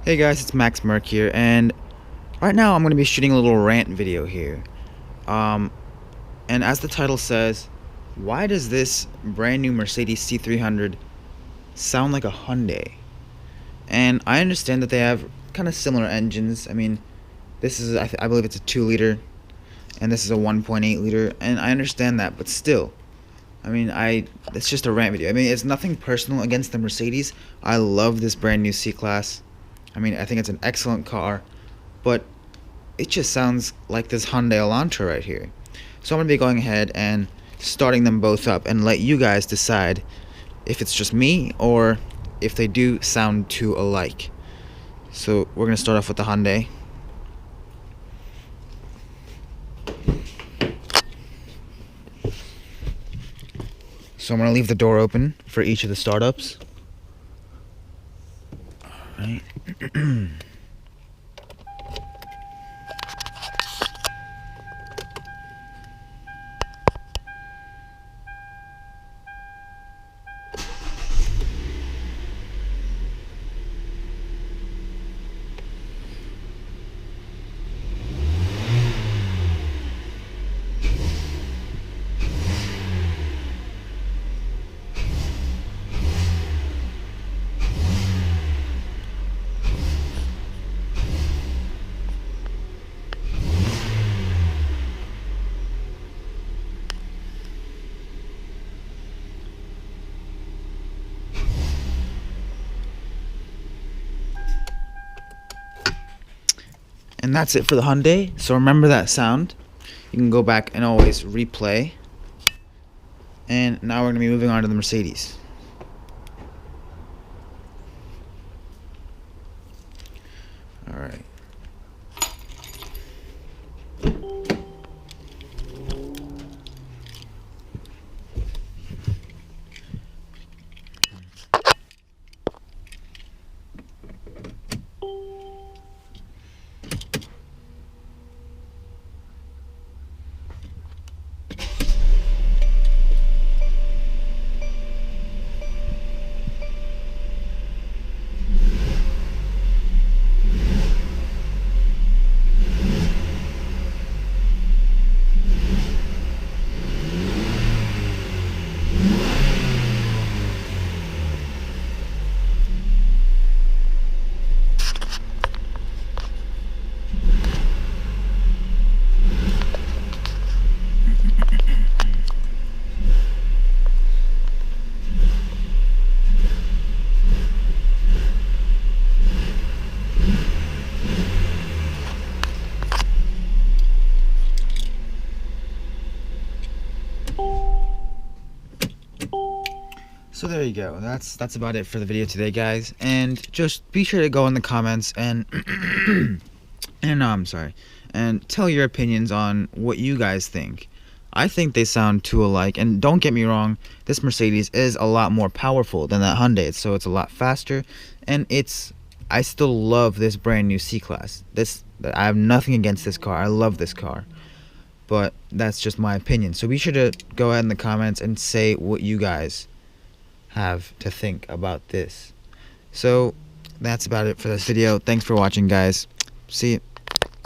Hey guys, it's Max Merc here, and right now I'm going to be shooting a little rant video here. Um, and as the title says, why does this brand new Mercedes C300 sound like a Hyundai? And I understand that they have kind of similar engines. I mean, this is, I believe it's a 2-liter, and this is a 1.8 liter, and I understand that, but still, I mean, it's just a rant video. I mean, it's nothing personal against the Mercedes. I love this brand new C-Class. I mean, I think it's an excellent car, but it just sounds like this Hyundai Elantra right here. So I'm going to be going ahead and starting them both up and let you guys decide if it's just me or if they do sound too alike. So we're going to start off with the Hyundai. So I'm going to leave the door open for each of the startups. Alright. And that's it for the Hyundai. So remember that sound. You can go back and always replay. And now we're going to be moving on to the Mercedes. Alright. So there you go. That's about it for the video today, guys. And just be sure to go in the comments and and tell your opinions on what you guys think. I think they sound too alike, and don't get me wrong, this Mercedes is a lot more powerful than that Hyundai, so it's a lot faster, and I still love this brand new C-Class. I have nothing against this car. I love this car. But that's just my opinion. So be sure to go ahead in the comments and say what you guys have to think about this. So that's about it for this video. Thanks for watching, guys. See you.